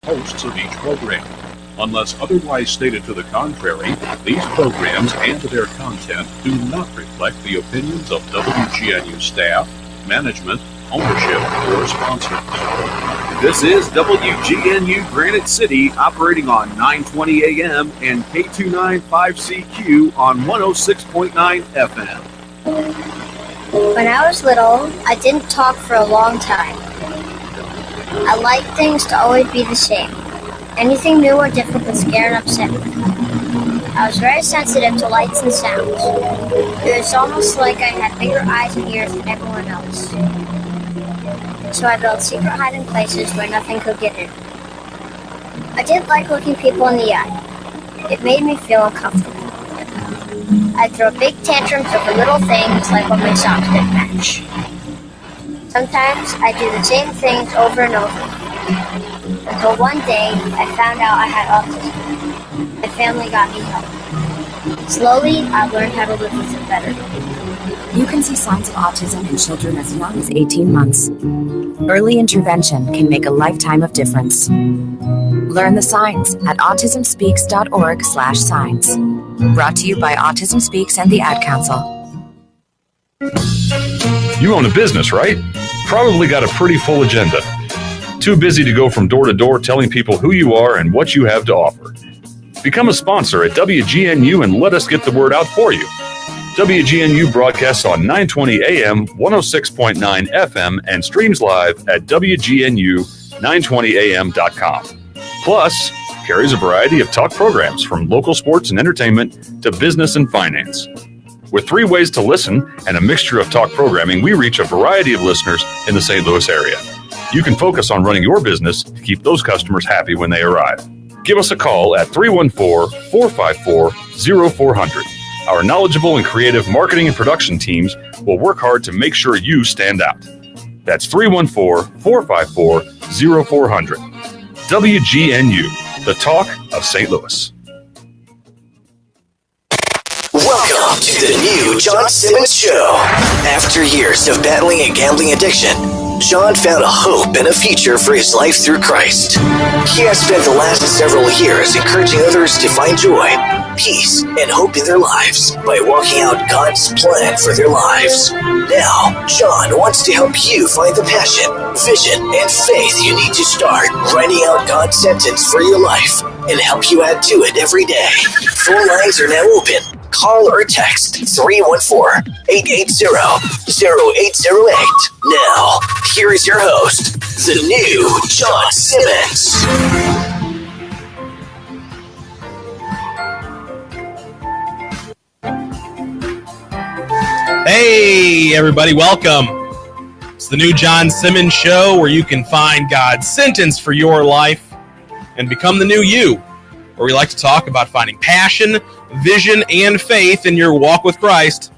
hosts of each program. Unless otherwise stated to the contrary, these programs and their content do not reflect the opinions of WGNU staff, management, ownership, or sponsors. This is WGNU Granite City, operating on 920 AM and K295CQ on 106.9 FM. When I was little, I didn't talk for a long time. I liked things to always be the same. Anything new or different would scare and upset me. I was very sensitive to lights and sounds. It was almost like I had bigger eyes and ears than everyone else. So I built secret hiding places where nothing could get in. I didn't like looking people in the eye. It made me feel uncomfortable. I'd throw big tantrums over little things like when my socks didn't match. Sometimes I'd do the same things over and over. Until one day, I found out I had autism. My family got me help. Slowly, I learned how to live with it better. You can see signs of autism in children as young as 18 months. Early intervention can make a lifetime of difference. Learn the signs at autismspeaks.org/signs. Brought to you by Autism Speaks and the Ad Council. You own a business, right? Probably got a pretty full agenda. Too busy to go from door to door telling people who you are and what you have to offer. Become a sponsor at WGNU and let us get the word out for you. WGNU broadcasts on 920 AM, 106.9 FM, and streams live at WGNU920am.com. Plus, carries a variety of talk programs from local sports and entertainment to business and finance. With 3 ways to listen and a mixture of talk programming, we reach a variety of listeners in the St. Louis area. You can focus on running your business to keep those customers happy when they arrive. Give us a call at 314-454-0400. Our knowledgeable and creative marketing and production teams will work hard to make sure you stand out. That's 314-454-0400. WGNU, the talk of St. Louis. Welcome to the new John Simmons Show. After years of battling a gambling addiction, John found a hope and a future for his life through Christ. He has spent the last several years encouraging others to find joy, peace, and hope in their lives by walking out God's plan for their lives. Now, John wants to help you find the passion, vision, and faith you need to start writing out God's sentence for your life and help you add to it every day. Phone lines are now open. Call or text 314-880-0808. Now, here is your host, the new John Simmons. Hey, everybody, welcome. It's the new John Simmons Show, where you can find God's sentence for your life and become the new you, where we like to talk about finding passion, vision, and faith in your walk with Christ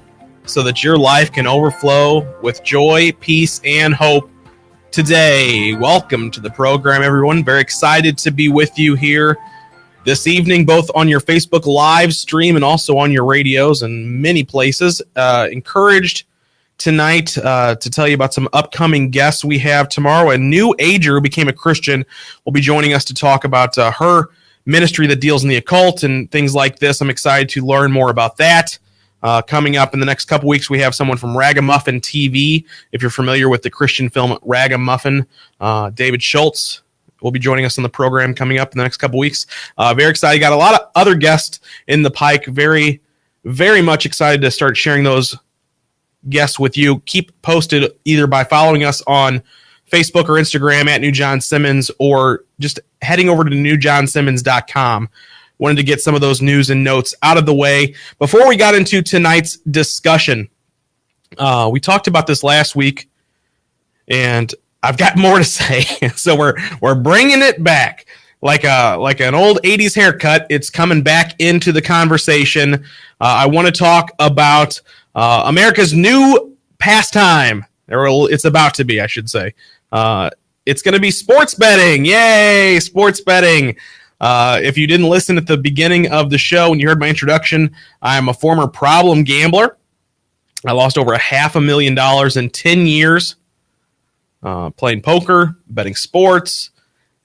so that your life can overflow with joy, peace, and hope today. Welcome to the program, everyone. Very excited to be with you here this evening, both on your Facebook live stream and also on your radios and many places. Encouraged tonight to tell you about some upcoming guests we have tomorrow. A new ager who became a Christian will be joining us to talk about her ministry that deals in the occult and things like this. I'm excited to learn more about that. Coming up in the next couple weeks, we have someone from Ragamuffin TV. If you're familiar with the Christian film Ragamuffin, David Schultz will be joining us on the program coming up in the next couple weeks. Very excited. Got a lot of other guests in the pike. Very, very much excited to start sharing those guests with you. Keep posted either by following us on Facebook or Instagram at New John Simmons, or just heading over to newjohnsimmons.com. Wanted to get some of those news and notes out of the way. Before we got into tonight's discussion, we talked about this last week, and I've got more to say. So we're bringing it back like an old 80s haircut. It's coming back into the conversation. I want to talk about America's new pastime. It's about to be, I should say. It's going to be sports betting. Yay, sports betting. If you didn't listen at the beginning of the show and you heard my introduction, I'm a former problem gambler. I lost over $500,000 in 10 years playing poker, betting sports,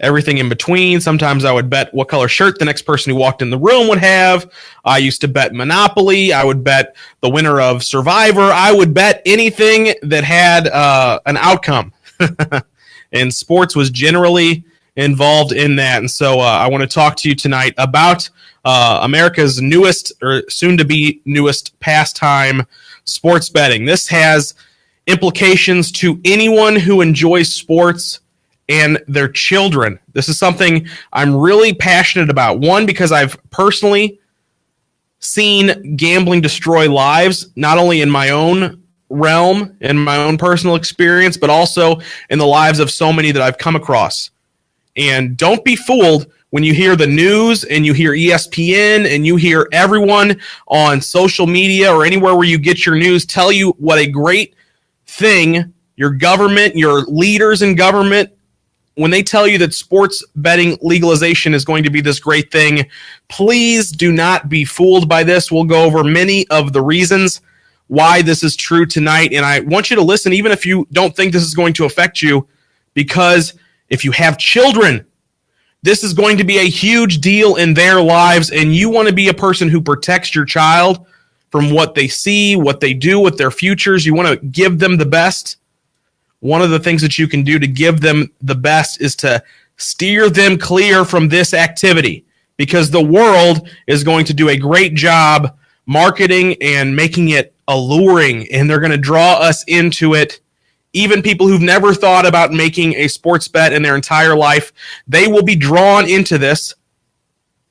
everything in between. Sometimes I would bet what color shirt the next person who walked in the room would have. I used to bet Monopoly. I would bet the winner of Survivor. I would bet anything that had an outcome. And sports was generally involved in that. And so I want to talk to you tonight about America's newest, or soon-to-be newest, pastime, sports betting. This has implications to anyone who enjoys sports and their children. This is something I'm really passionate about. One, because I've personally seen gambling destroy lives, not only in my own realm, in my own personal experience, but also in the lives of so many that I've come across. And don't be fooled when you hear the news and you hear ESPN and you hear everyone on social media or anywhere where you get your news tell you what a great thing your government, your leaders in government, when they tell you that sports betting legalization is going to be this great thing. Please do not be fooled by this. We'll go over many of the reasons why this is true tonight. And I want you to listen, even if you don't think this is going to affect you, because if you have children, this is going to be a huge deal in their lives, and you want to be a person who protects your child from what they see, what they do with their futures. You want to give them the best. One of the things that you can do to give them the best is to steer them clear from this activity, because the world is going to do a great job marketing and making it alluring, and they're going to draw us into it. Even people who've never thought about making a sports bet in their entire life, they will be drawn into this.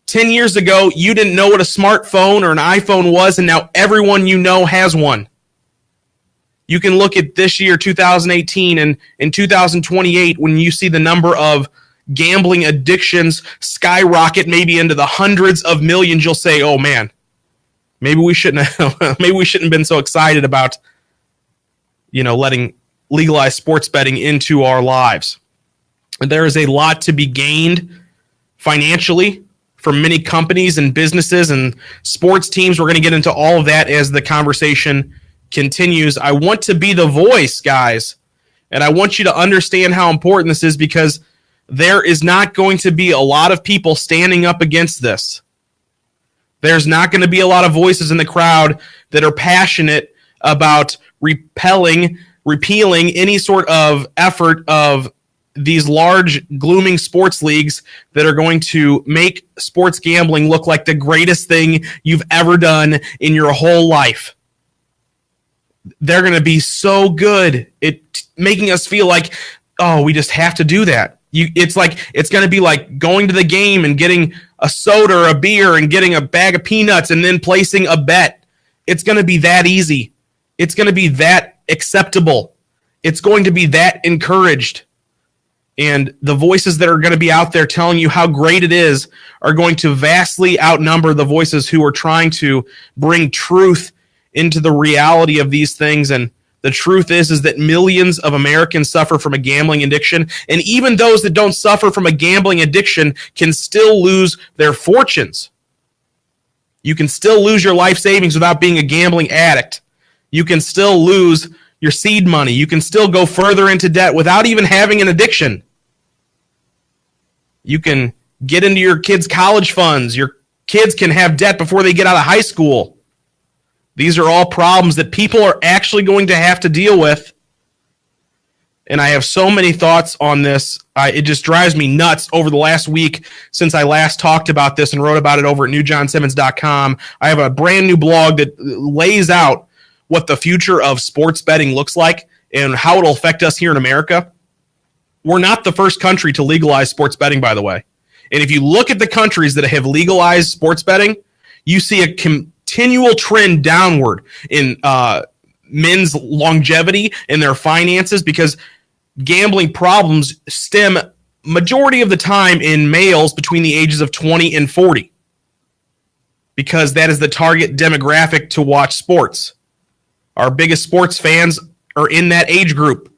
10 years ago, you didn't know what a smartphone or an iPhone was, and now everyone you know has one. You can look at this year, 2018, and in 2028, when you see the number of gambling addictions skyrocket maybe into the hundreds of millions, you'll say, oh man, maybe we shouldn't have been so excited about, letting legalized sports betting into our lives. There is a lot to be gained financially from many companies and businesses and sports teams. We're going to get into all of that as the conversation continues. I want to be the voice, guys, and I want you to understand how important this is, because there is not going to be a lot of people standing up against this. There's not going to be a lot of voices in the crowd that are passionate about repealing any sort of effort of these large, glooming sports leagues that are going to make sports gambling look like the greatest thing you've ever done in your whole life. They're going to be so good at making us feel like, oh, we just have to do that. It's going to be like going to the game and getting a soda or a beer and getting a bag of peanuts and then placing a bet. It's going to be that easy. It's going to be that acceptable. It's going to be that encouraged. And the voices that are going to be out there telling you how great it is are going to vastly outnumber the voices who are trying to bring truth into the reality of these things. And the truth is that millions of Americans suffer from a gambling addiction, and even those that don't suffer from a gambling addiction can still lose their fortunes. You can still lose your life savings without being a gambling addict. You can still lose your seed money. You can still go further into debt without even having an addiction. You can get into your kids' college funds. Your kids can have debt before they get out of high school. These are all problems that people are actually going to have to deal with. And I have so many thoughts on this. It just drives me nuts over the last week since I last talked about this and wrote about it over at newjohnsimmons.com. I have a brand new blog that lays out what the future of sports betting looks like and how it'll affect us here in America. We're not the first country to legalize sports betting, by the way. And if you look at the countries that have legalized sports betting, you see a continual trend downward in men's longevity and their finances, because gambling problems stem majority of the time in males between the ages of 20 and 40, because that is the target demographic to watch sports. Our biggest sports fans are in that age group.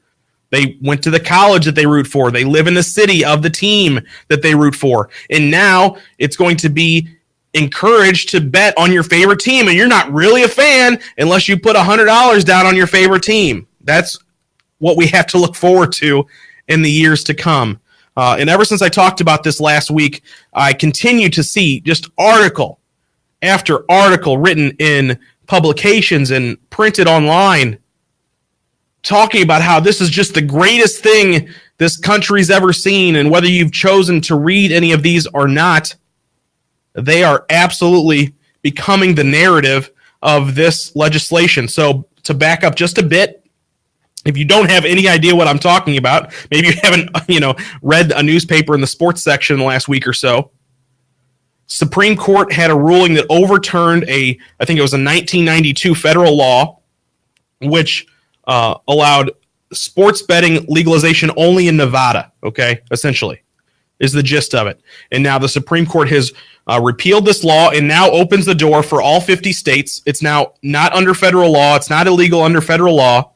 They went to the college that they root for. They live in the city of the team that they root for. And now it's going to be encouraged to bet on your favorite team, and you're not really a fan unless you put $100 down on your favorite team. That's what we have to look forward to in the years to come. And ever since I talked about this last week, I continue to see just article after article written in publications and printed online talking about how this is just the greatest thing this country's ever seen. And whether you've chosen to read any of these or not, they are absolutely becoming the narrative of this legislation. So to back up just a bit, if you don't have any idea what I'm talking about, maybe you haven't, read a newspaper in the sports section the last week or so, Supreme Court had a ruling that overturned I think it was a 1992 federal law, which allowed sports betting legalization only in Nevada, okay, essentially, is the gist of it. And now the Supreme Court has repealed this law and now opens the door for all 50 states. It's now not under federal law. It's not illegal under federal law.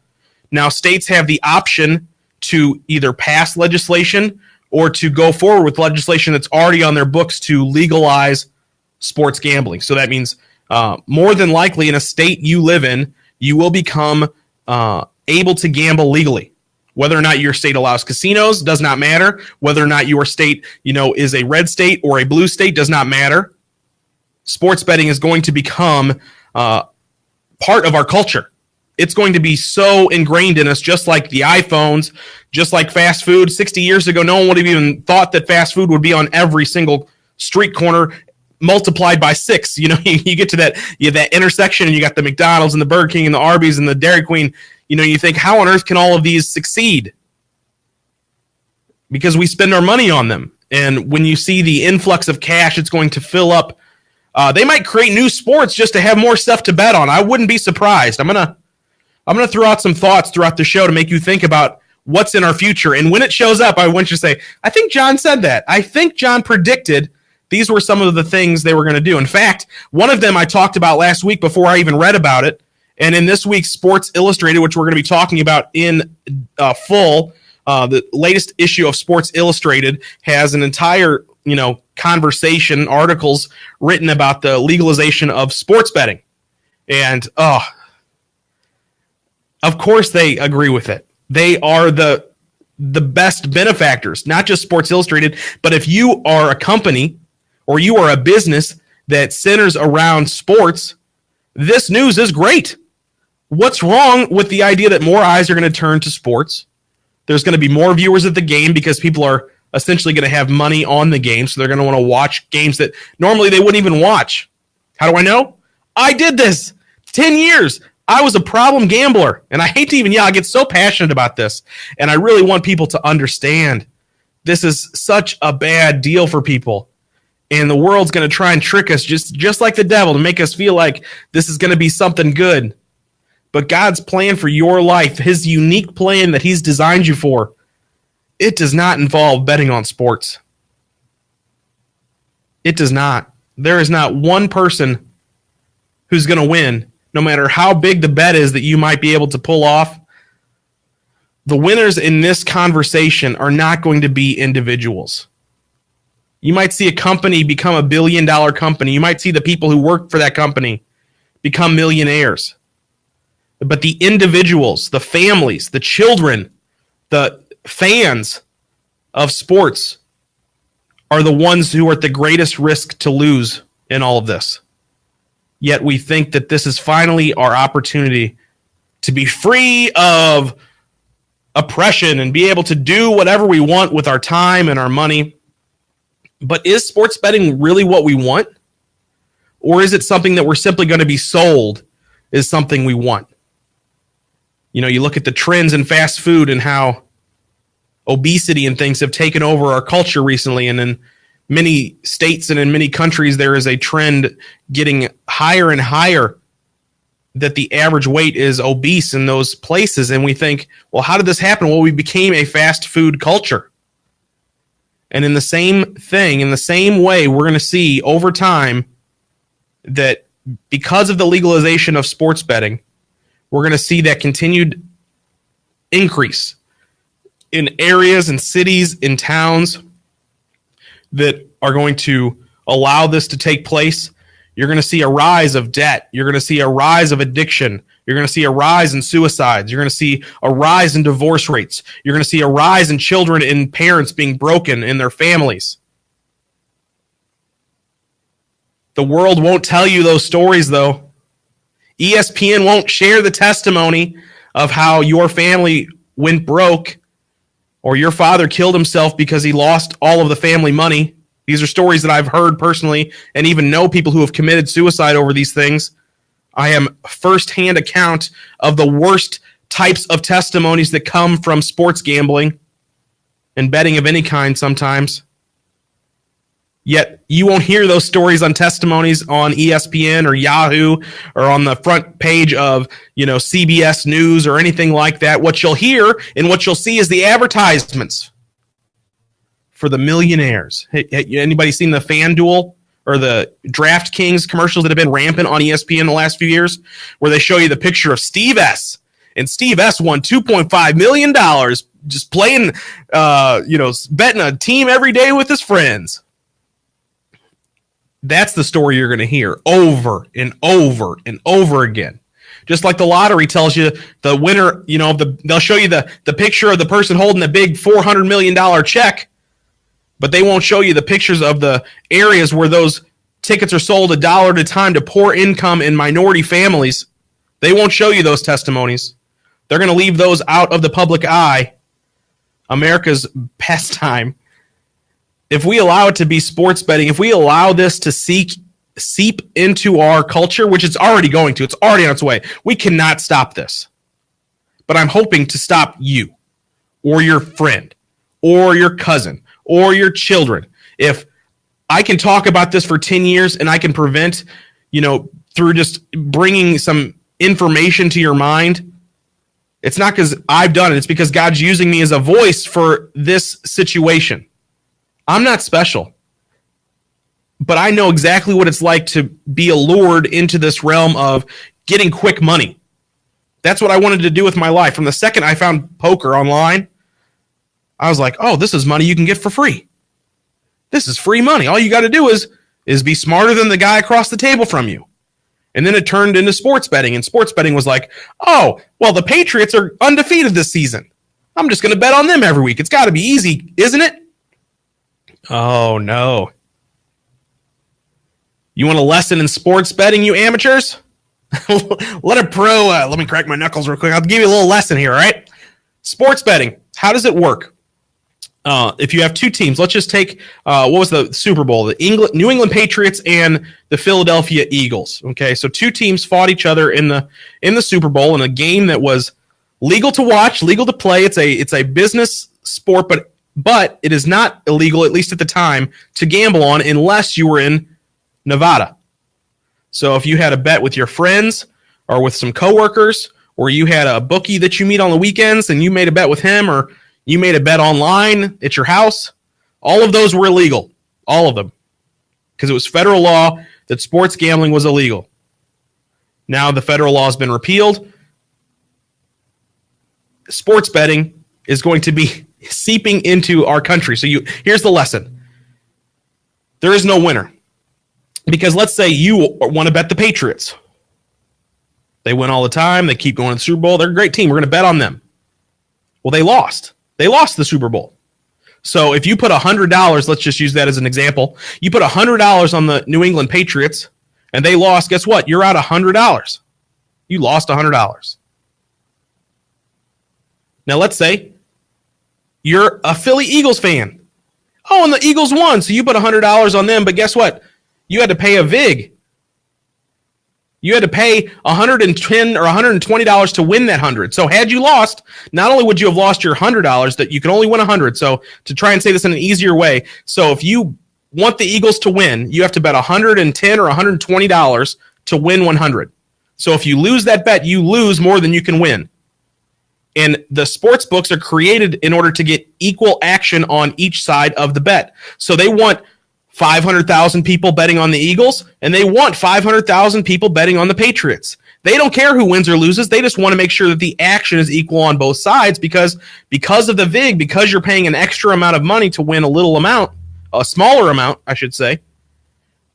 Now states have the option to either pass legislation or to go forward with legislation that's already on their books to legalize sports gambling. So that means more than likely in a state you live in, you will become able to gamble legally. Whether or not your state allows casinos does not matter. Whether or not your state, is a red state or a blue state does not matter. Sports betting is going to become part of our culture. It's going to be so ingrained in us, just like the iPhones, just like fast food. 60 years ago, no one would have even thought that fast food would be on every single street corner multiplied by 6. You get to that intersection and you got the McDonald's and the Burger King and the Arby's and the Dairy Queen. You think, how on earth can all of these succeed? Because we spend our money on them. And when you see the influx of cash, it's going to fill up. They might create new sports just to have more stuff to bet on. I wouldn't be surprised. I'm gonna throw out some thoughts throughout the show to make you think about what's in our future. And when it shows up, I want you to say, I think John said that. I think John predicted these were some of the things they were going to do. In fact, one of them I talked about last week before I even read about it. And in this week's Sports Illustrated, which we're going to be talking about in full, the latest issue of Sports Illustrated has an entire, conversation, articles written about the legalization of sports betting. And, of course they agree with it. They are the best benefactors, not just Sports Illustrated, but if you are a company or you are a business that centers around sports, this news is great. What's wrong with the idea that more eyes are going to turn to sports? There's going to be more viewers at the game because people are essentially going to have money on the game, so they're going to want to watch games that normally they wouldn't even watch. How do I know? I did this 10 years. I was a problem gambler, and I hate to even yell. I get so passionate about this, and I really want people to understand this is such a bad deal for people, and the world's going to try and trick us just like the devil to make us feel like this is going to be something good. But God's plan for your life, his unique plan that he's designed you for, it does not involve betting on sports. It does not. There is not one person who's going to win, no matter how big the bet is that you might be able to pull off. The winners in this conversation are not going to be individuals. You might see a company become a billion-dollar company. You might see the people who work for that company become millionaires. But the individuals, the families, the children, the fans of sports are the ones who are at the greatest risk to lose in all of this. Yet we think that this is finally our opportunity to be free of oppression and be able to do whatever we want with our time and our money. But is sports betting really what we want? Or is it something that we're simply going to be sold as something we want? You look at the trends in fast food and how obesity and things have taken over our culture recently. And in many states and in many countries, there is a trend getting higher and higher that the average weight is obese in those places. And we think, well, how did this happen? Well, we became a fast food culture. And in the same thing, in the same way, we're going to see over time that because of the legalization of sports betting, we're going to see that continued increase in areas and cities, in towns that are going to allow this to take place. You're going to see a rise of debt. You're going to see a rise of addiction. You're going to see a rise in suicides. You're going to see a rise in divorce rates. You're going to see a rise in children and parents being broken in their families. The world won't tell you those stories, though. ESPN won't share the testimony of how your family went broke or your father killed himself because he lost all of the family money. These are stories that I've heard personally and even know people who have committed suicide over these things. I am firsthand account of the worst types of testimonies that come from sports gambling and betting of any kind sometimes. Yet you won't hear those stories on testimonies on ESPN or Yahoo or on the front page of, CBS News or anything like that. What you'll hear and what you'll see is the advertisements for the millionaires. Hey, anybody seen the FanDuel or the DraftKings commercials that have been rampant on ESPN the last few years, where they show you the picture of Steve S. And Steve S. won $2.5 million just playing, betting a team every day with his friends. That's the story you're going to hear over and over and over again. Just like the lottery tells you the winner, they'll show you the picture of the person holding the big $400 million check, but they won't show you the pictures of the areas where those tickets are sold $1 at a time to poor income and minority families. They won't show you those testimonies. They're going to leave those out of the public eye. America's pastime. If we allow it to be sports betting, if we allow this to seep into our culture, which it's already going to, it's already on its way, we cannot stop this. But I'm hoping to stop you or your friend or your cousin or your children. If I can talk about this for 10 years and I can prevent, through just bringing some information to your mind, it's not because I've done it. It's because God's using me as a voice for this situation. I'm not special, but I know exactly what it's like to be allured into this realm of getting quick money. That's what I wanted to do with my life. From the second I found poker online, I was like, oh, this is money you can get for free. This is free money. All you got to do is be smarter than the guy across the table from you. And then it turned into sports betting, and sports betting was like, oh, well, the Patriots are undefeated this season. I'm just going to bet on them every week. It's got to be easy, isn't it? Oh, no. You want a lesson in sports betting, you amateurs? Let a pro, let me crack my knuckles real quick. I'll give you a little lesson here, all right? Sports betting, how does it work? If you have two teams, let's just take, what was the Super Bowl? The New England Patriots and the Philadelphia Eagles. Okay, so two teams fought each other in the Super Bowl in a game that was legal to watch, legal to play. It's a business sport, but it is not illegal, at least at the time, to gamble on unless you were in Nevada. So if you had a bet with your friends or with some coworkers, or you had a bookie that you meet on the weekends and you made a bet with him, or you made a bet online at your house, all of those were illegal. All of them. Because it was federal law that sports gambling was illegal. Now the federal law has been repealed. Sports betting is going to be seeping into our country. So here's the lesson. There is no winner. Because let's say you want to bet the Patriots. They win all the time. They keep going to the Super Bowl. They're a great team. We're going to bet on them. Well, they lost. They lost the Super Bowl. So if you put $100, let's just use that as an example. You put $100 on the New England Patriots and they lost. Guess what? You're out $100. You lost $100. Now let's say you're a Philly Eagles fan. Oh, and the Eagles won. So you put $100 on them, but guess what? You had to pay a VIG. You had to pay $110 or $120 to win that 100. So had you lost, not only would you have lost your $100, that you can only win 100. So to try and say this in an easier way, so if you want the Eagles to win, you have to bet $110 or $120 to win 100. So if you lose that bet, you lose more than you can win. And the sports books are created in order to get equal action on each side of the bet. So they want 500,000 people betting on the Eagles, and they want 500,000 people betting on the Patriots. They don't care who wins or loses. They just want to make sure that the action is equal on both sides because of the VIG, because you're paying an extra amount of money to win a little amount, a smaller amount, I should say,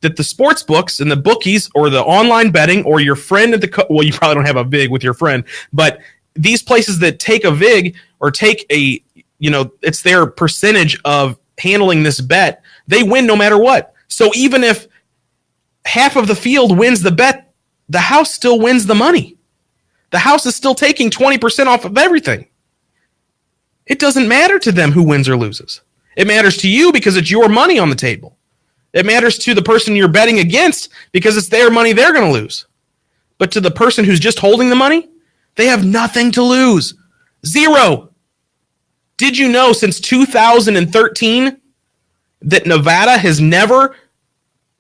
that the sports books and the bookies or the online betting or your friend at the well, you probably don't have a VIG with your friend, but these places that take a VIG or take a, it's their percentage of handling this bet, they win no matter what. So even if half of the field wins the bet, the house still wins the money. The house is still taking 20% off of everything. It doesn't matter to them who wins or loses. It matters to you because it's your money on the table. It matters to the person you're betting against because it's their money they're going to lose. But to the person who's just holding the money, they have nothing to lose. Zero. Did you know since 2013 that Nevada has never,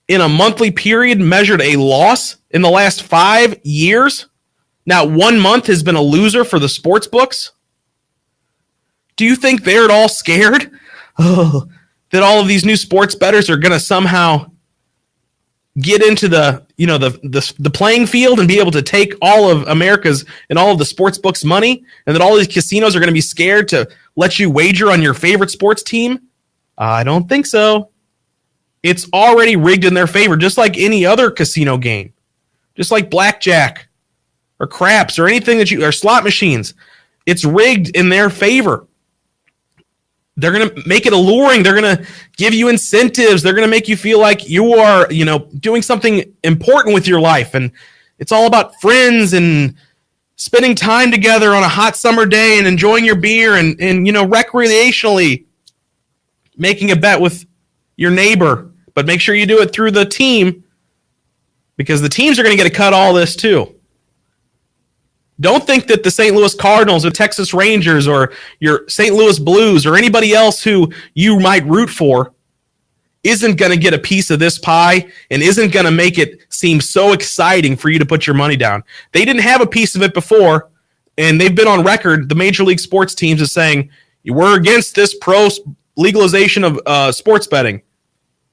in a monthly period, measured a loss in the last 5 years? Not 1 month has been a loser for the sports books. Do you think they're at all scared that all of these new sports bettors are going to somehow get into the playing field and be able to take all of America's and all of the sports books' money, and that all these casinos are going to be scared to let you wager on your favorite sports team? I don't think so. It's already rigged in their favor, just like any other casino game, just like blackjack or craps or anything or slot machines. It's rigged in their favor. They're going to make it alluring. They're going to give you incentives. They're going to make you feel like you are, doing something important with your life. And it's all about friends and spending time together on a hot summer day and enjoying your beer and recreationally making a bet with your neighbor. But make sure you do it through the team, because the teams are going to get a cut all this too. Don't think that the St. Louis Cardinals or Texas Rangers or your St. Louis Blues or anybody else who you might root for isn't going to get a piece of this pie and isn't going to make it seem so exciting for you to put your money down. They didn't have a piece of it before, and they've been on record, the Major League sports teams, as saying, we're against this pro legalization of sports betting.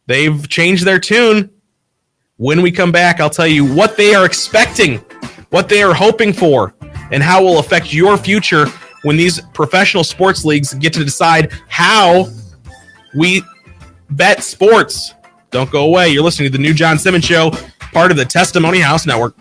They've changed their tune. When we come back, I'll tell you what they are expecting, what they are hoping for, and how it will affect your future when these professional sports leagues get to decide how we bet sports. Don't go away. You're listening to the new John Simmons Show, part of the Testimony House Network.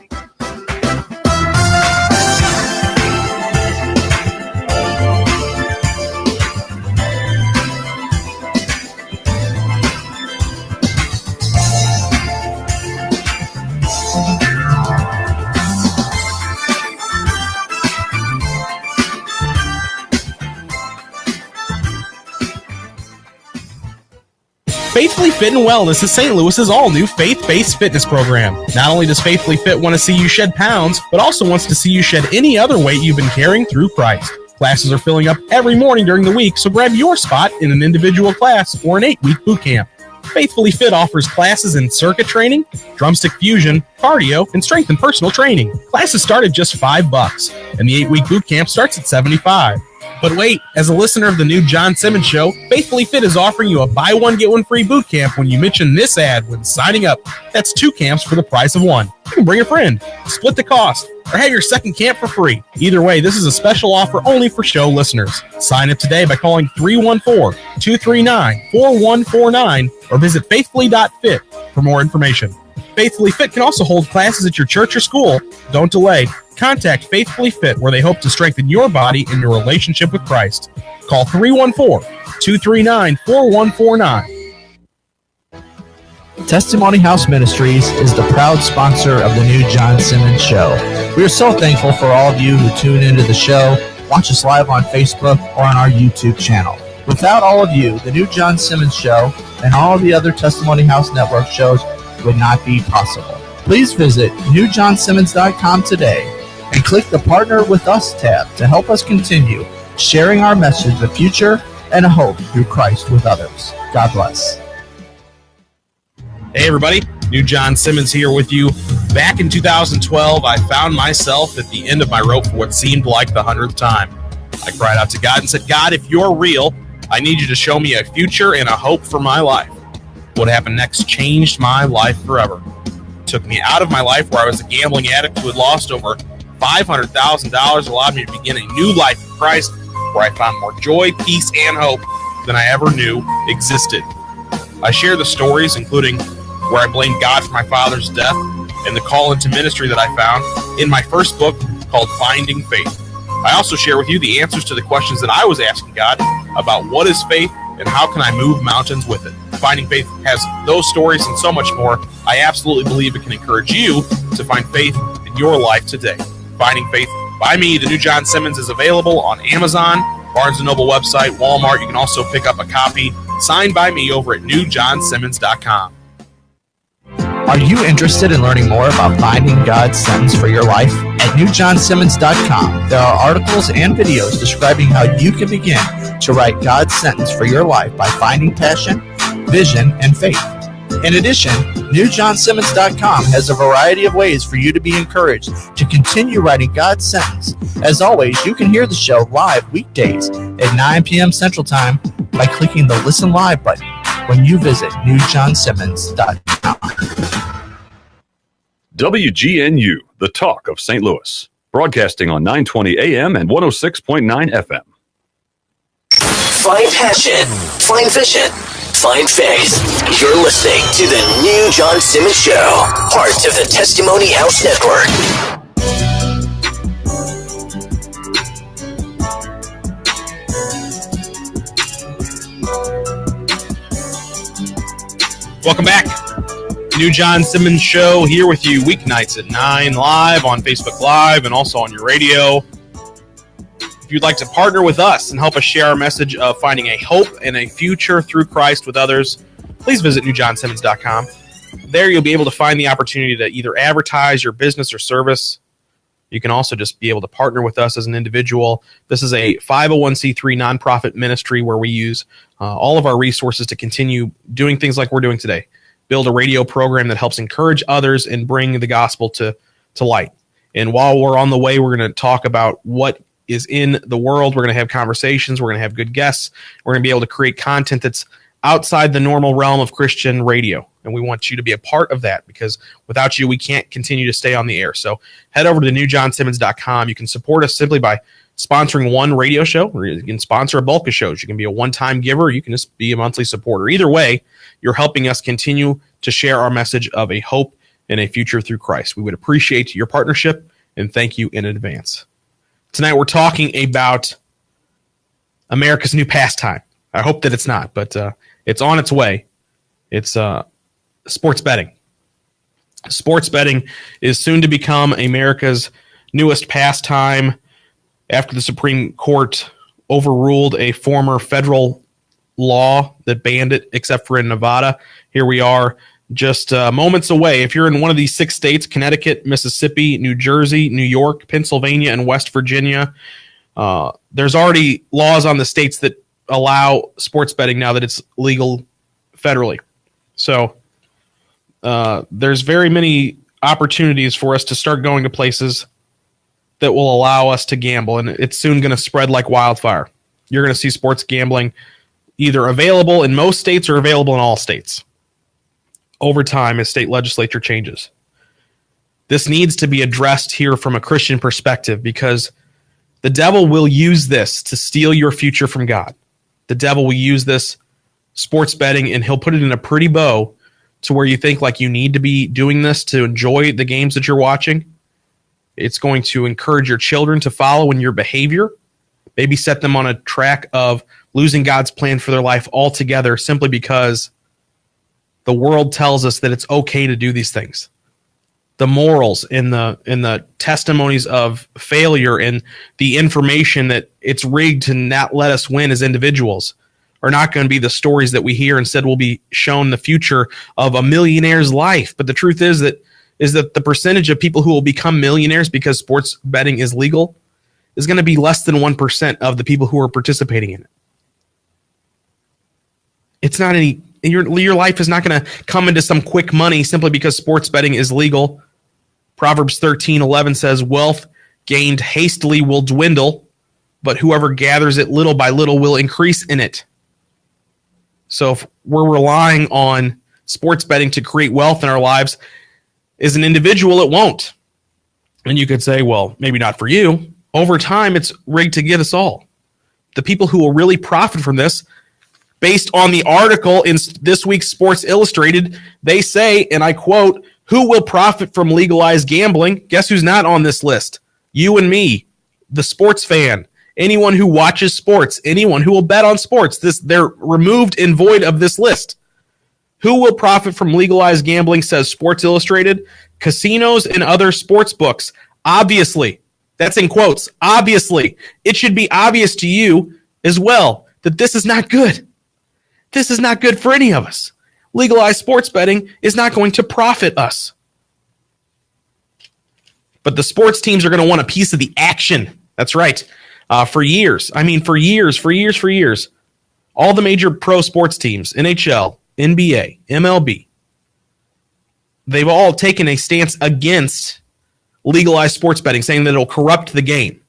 Faithfully Fit and Wellness is St. Louis's all-new faith-based fitness program. Not only does Faithfully Fit want to see you shed pounds, but also wants to see you shed any other weight you've been carrying through Christ. Classes are filling up every morning during the week, so grab your spot in an individual class or an 8-week boot camp. Faithfully Fit offers classes in circuit training, drumstick fusion, cardio, and strength and personal training. Classes start at just $5, and the 8-week boot camp starts at $75. But wait, as a listener of the new John Simmons Show, Faithfully Fit is offering you a buy one, get one free boot camp when you mention this ad when signing up. That's 2 camps for the price of 1. You can bring a friend, split the cost, or have your second camp for free. Either way, this is a special offer only for show listeners. Sign up today by calling 314-239-4149 or visit faithfully.fit for more information. Faithfully Fit can also hold classes at your church or school. Don't delay. Contact Faithfully Fit, where they hope to strengthen your body and your relationship with Christ. Call 314-239-4149. Testimony House Ministries is the proud sponsor of the new John Simmons Show. We are so thankful for all of you who tune into the show, watch us live on Facebook or on our YouTube channel. Without all of you, the new John Simmons Show and all of the other Testimony House Network shows would not be possible. Please visit newjohnsimmons.com today and click the Partner with Us tab to help us continue sharing our message of future and a hope through Christ with others. God bless. Hey everybody, new John Simmons here with you. Back in 2012, I found myself at the end of my rope for what seemed like the 100th time. I cried out to God and said, God, if you're real, I need you to show me a future and a hope for my life. What happened next changed my life forever. It took me out of my life where I was a gambling addict who had lost over $500,000, allowed me to begin a new life in Christ where I found more joy, peace, and hope than I ever knew existed. I share the stories, including where I blamed God for my father's death and the call into ministry that I found in my first book called Finding Faith. I also share with you the answers to the questions that I was asking God about what is faith and how can I move mountains with it. Finding Faith has those stories and so much more. I absolutely believe it can encourage you to find faith in your life today. Finding Faith by me, the new John Simmons, is available on Amazon, Barnes & Noble website, Walmart. You can also pick up a copy signed by me over at newjohnsimmons.com. Are you interested in learning more about finding God's sentence for your life? At newjohnsimmons.com, there are articles and videos describing how you can begin to write God's sentence for your life by finding passion, vision, and faith. In addition, newjohnsimmons.com has a variety of ways for you to be encouraged to continue writing God's sentence. As always, you can hear the show live weekdays at 9 p.m. Central Time by clicking the Listen Live button when you visit newjohnsimmons.com. WGNU, the talk of St. Louis, broadcasting on 920 AM and 106.9 FM. Find passion, find vision, find faith. You're listening to the new John Simmons Show, part of the Testimony House Network. Welcome back. New John Simmons Show here with you weeknights at 9 live on Facebook Live and also on your radio. If you'd like to partner with us and help us share our message of finding a hope and a future through Christ with others, please visit newjohnsimmons.com. There you'll be able to find the opportunity to either advertise your business or service. You can also just be able to partner with us as an individual. This is a 501c3 nonprofit ministry where we use all of our resources to continue doing things like we're doing today. Build a radio program that helps encourage others and bring the gospel to light. And while we're on the way, we're going to talk about what is in the world. We're going to have conversations. We're going to have good guests. We're going to be able to create content that's outside the normal realm of Christian radio. And we want you to be a part of that because without you, we can't continue to stay on the air. So head over to newjohnsimmons.com. You can support us simply by sponsoring one radio show, or you can sponsor a bulk of shows. You can be a one-time giver. You can just be a monthly supporter. Either way, you're helping us continue to share our message of a hope and a future through Christ. We would appreciate your partnership and thank you in advance. Tonight we're talking about America's new pastime. I hope that it's not, but it's on its way. It's sports betting. Sports betting is soon to become America's newest pastime after the Supreme Court overruled a former federal law that banned it, except for in Nevada. Here we are just moments away. If you're in one of these 6 states, Connecticut, Mississippi, New Jersey, New York, Pennsylvania, and West Virginia, there's already laws on the states that allow sports betting now that it's legal federally. So there's very many opportunities for us to start going to places that will allow us to gamble, and it's soon going to spread like wildfire. You're going to see sports gambling either available in most states or available in all states over time as state legislature changes. This needs to be addressed here from a Christian perspective because the devil will use this to steal your future from God. The devil will use this sports betting and he'll put it in a pretty bow to where you think like you need to be doing this to enjoy the games that you're watching. It's going to encourage your children to follow in your behavior, maybe set them on a track of losing God's plan for their life altogether simply because the world tells us that it's okay to do these things. The morals in the testimonies of failure and the information that it's rigged to not let us win as individuals are not going to be the stories that we hear. Instead, we'll be shown the future of a millionaire's life. But the truth is that the percentage of people who will become millionaires because sports betting is legal is going to be less than 1% of the people who are participating in it. It's not any, your life is not going to come into some quick money simply because sports betting is legal. Proverbs 13:11 says, wealth gained hastily will dwindle, but whoever gathers it little by little will increase in it. So if we're relying on sports betting to create wealth in our lives, as an individual, it won't. And you could say, well, maybe not for you. Over time, it's rigged to get us all. The people who will really profit from this Based on the article in this week's Sports Illustrated, they say, and I quote, "Who will profit from legalized gambling?" Guess who's not on this list? You and me, the sports fan, anyone who watches sports, anyone who will bet on sports. They're removed and void of this list. Who will profit from legalized gambling, says Sports Illustrated? Casinos and other sports books. Obviously, that's in quotes, obviously. It should be obvious to you as well that this is not good. This is not good for any of us. Legalized sports betting is not going to profit us. But the sports teams are going to want a piece of the action. That's right. For years. For years. All the major pro sports teams, NHL, NBA, MLB, they've all taken a stance against legalized sports betting, saying that it'll corrupt the game.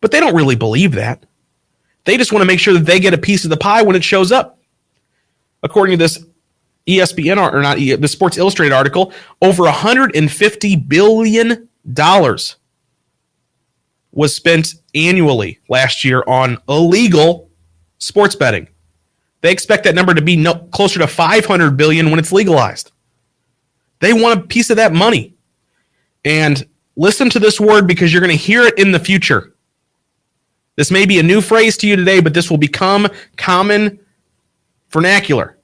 But they don't really believe that. They just want to make sure that they get a piece of the pie when it shows up. According to this the Sports Illustrated article, over $150 billion was spent annually last year on illegal sports betting. They expect that number to be closer to $500 billion when it's legalized. They want a piece of that money. And listen to this word because you're going to hear it in the future. This may be a new phrase to you today, but this will become common vernacular.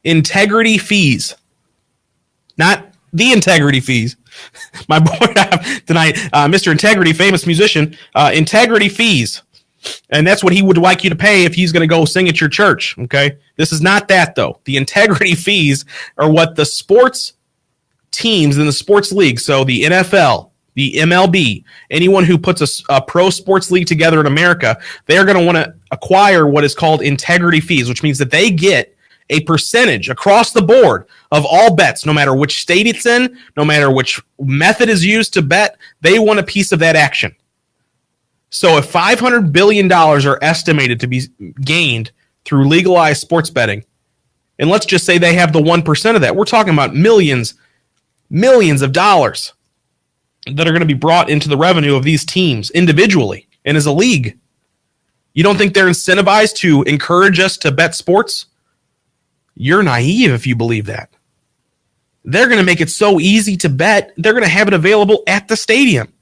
Integrity fees. Not the integrity fees. My boy tonight, Mr. Integrity, famous musician, integrity fees. And that's what he would like you to pay if he's going to go sing at your church, okay? This is not that, though. The integrity fees are what the sports teams in the sports league, so the NFL, the MLB, anyone who puts a pro sports league together in America, they're going to want to acquire what is called integrity fees, which means that they get a percentage across the board of all bets, no matter which state it's in, no matter which method is used to bet, they want a piece of that action. So if $500 billion are estimated to be gained through legalized sports betting, and let's just say they have the 1% of that, we're talking about millions of dollars that are going to be brought into the revenue of these teams individually and as a league. You don't think they're incentivized to encourage us to bet sports? You're naive if you believe that. They're going to make it so easy to bet, they're going to have it available at the stadium.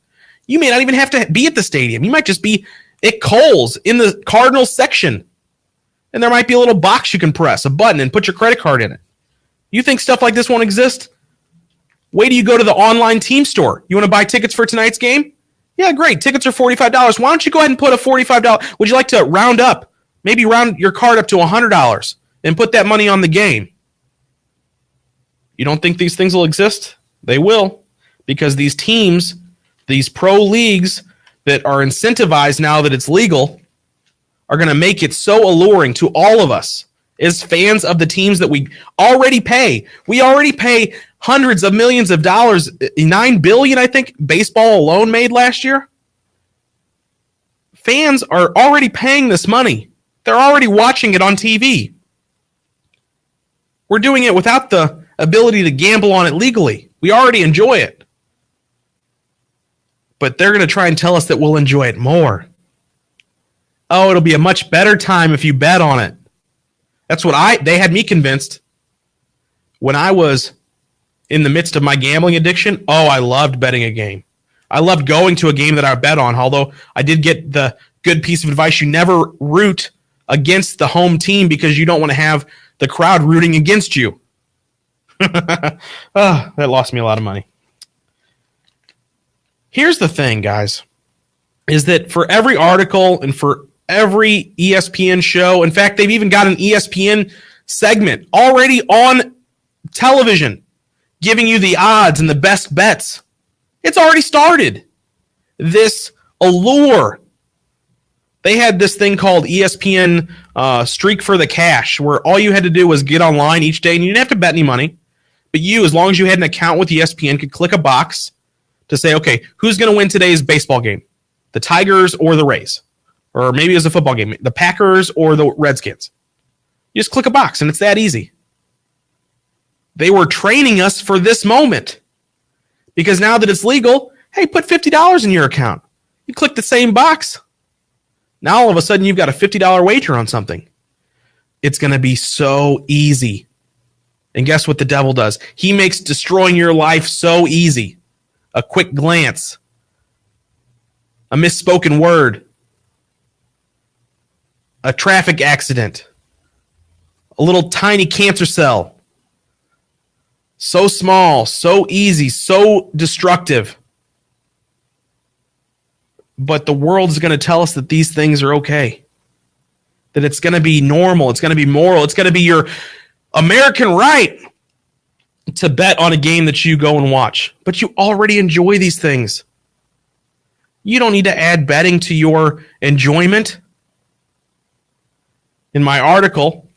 You may not even have to be at the stadium. You might just be at Kohl's in the Cardinals section. And there might be a little box you can press, a button, and put your credit card in it. You think stuff like this won't exist? Wait till you go to the online team store. You want to buy tickets for tonight's game? Yeah, great. Tickets are $45. Why don't you go ahead and put a $45? Would you like to round up? Maybe round your card up to $100 and put that money on the game. You don't think these things will exist? They will, because these teams, these pro leagues that are incentivized now that it's legal, are going to make it so alluring to all of us as fans of the teams that we already pay. We already pay hundreds of millions of dollars, $9 billion, I think, baseball alone made last year. Fans are already paying this money. They're already watching it on TV. We're doing it without the ability to gamble on it legally. We already enjoy it. But they're going to try and tell us that we'll enjoy it more. Oh, it'll be a much better time if you bet on it. That's what they had me convinced when I was in the midst of my gambling addiction. Oh, I loved betting a game. I loved going to a game that I bet on, although I did get the good piece of advice. You never root against the home team because you don't want to have the crowd rooting against you. That lost me a lot of money. Here's the thing, guys, is that for every article and for every ESPN show, in fact, they've even got an ESPN segment already on television giving you the odds and the best bets. It's already started. This allure. They had this thing called ESPN Streak for the Cash, where all you had to do was get online each day, and you didn't have to bet any money. But you, as long as you had an account with ESPN, could click a box to say, okay, who's going to win today's baseball game? The Tigers or the Rays? Or maybe it was a football game, the Packers or the Redskins. You just click a box, and it's that easy. They were training us for this moment. Because now that it's legal, hey, put $50 in your account. You click the same box. Now all of a sudden you've got a $50 wager on something. it's going to be so easy. And guess what the devil does? He makes destroying your life so easy. A quick glance, a misspoken word, a traffic accident, a little tiny cancer cell. So small, so easy, so destructive. But the world is going to tell us that these things are okay. That it's going to be normal, it's going to be moral, it's going to be your American right to bet on a game that you go and watch. But you already enjoy these things. You don't need to add betting to your enjoyment. In my article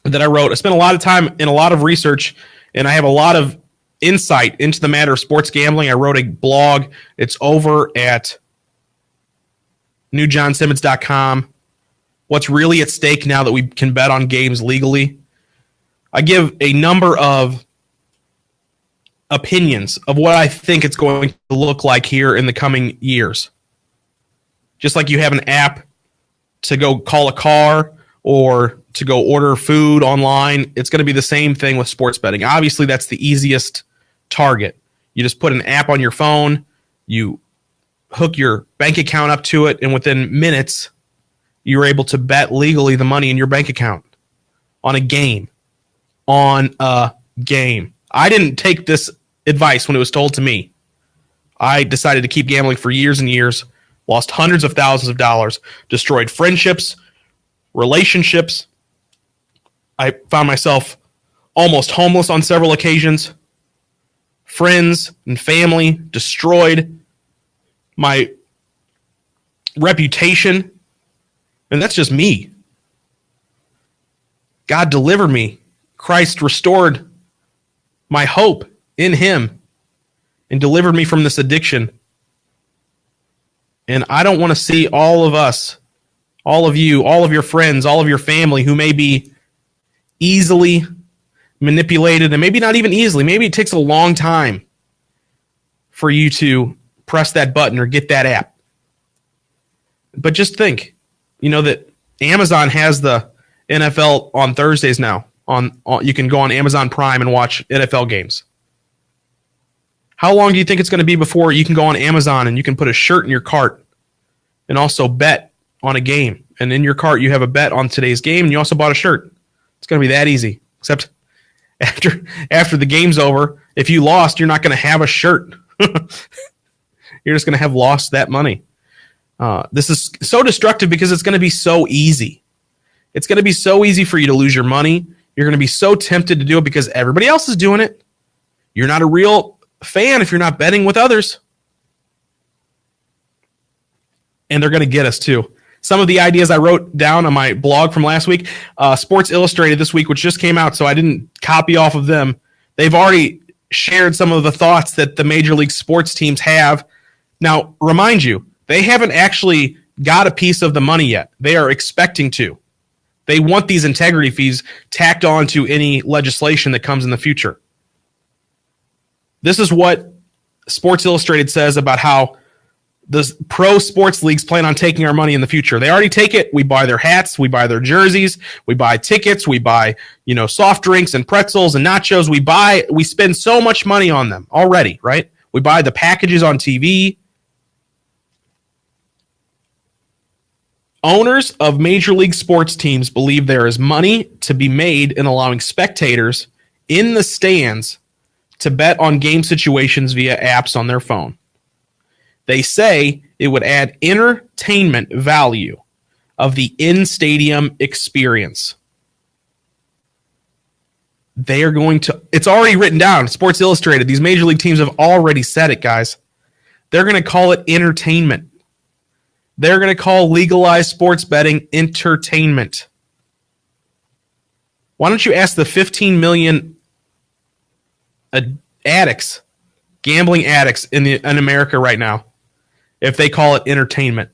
that I wrote, I spent a lot of time in a lot of research, and I have a lot of insight into the matter of sports gambling. I wrote a blog. It's over at newjohnsimmons.com. What's really at stake now that we can bet on games legally? I give a number of opinions of what I think it's going to look like here in the coming years. Just like you have an app to go call a car or to go order food online, it's going to be the same thing with sports betting. Obviously, that's the easiest target. You just put an app on your phone, you hook your bank account up to it, and within minutes, you're able to bet legally the money in your bank account on a game. I didn't take this advice when it was told to me. I decided to keep gambling for years and years, lost hundreds of thousands of dollars, destroyed friendships, relationships. I found myself almost homeless on several occasions. Friends and family destroyed. My reputation. And that's just me. God delivered me. Christ restored my hope in him and delivered me from this addiction. And I don't want to see all of us, all of you, all of your friends, all of your family who may be easily manipulated, and maybe not even easily. Maybe it takes a long time for you to press that button or get that app. But just think, that Amazon has the NFL on Thursdays now. You can go on Amazon Prime and watch NFL games. How long do you think it's going to be before you can go on Amazon and you can put a shirt in your cart and also bet on a game? And in your cart, you have a bet on today's game, and you also bought a shirt. It's going to be that easy. Except after the game's over, if you lost, you're not going to have a shirt. You're just going to have lost that money. This is so destructive because it's going to be so easy. It's going to be so easy for you to lose your money. You're going to be so tempted to do it because everybody else is doing it. You're not a real fan if you're not betting with others. And they're going to get us too. Some of the ideas I wrote down on my blog from last week, Sports Illustrated this week, which just came out, so I didn't copy off of them. They've already shared some of the thoughts that the major league sports teams have. Now, remind you, they haven't actually got a piece of the money yet. They are expecting to. They want these integrity fees tacked on to any legislation that comes in the future. This is what Sports Illustrated says about how the pro sports leagues plan on taking our money in the future. They already take it. We buy their hats. We buy their jerseys. We buy tickets. We buy, soft drinks and pretzels and nachos. We spend so much money on them already, right? We buy the packages on TV. Owners of major league sports teams believe there is money to be made in allowing spectators in the stands to bet on game situations via apps on their phone. They say it would add entertainment value of the in-stadium experience. They are going to... It's already written down. Sports Illustrated. These major league teams have already said it, guys. They're going to call it entertainment. They're going to call legalized sports betting entertainment. Why don't you ask the 15 million addicts, gambling addicts in America right now, if they call it entertainment?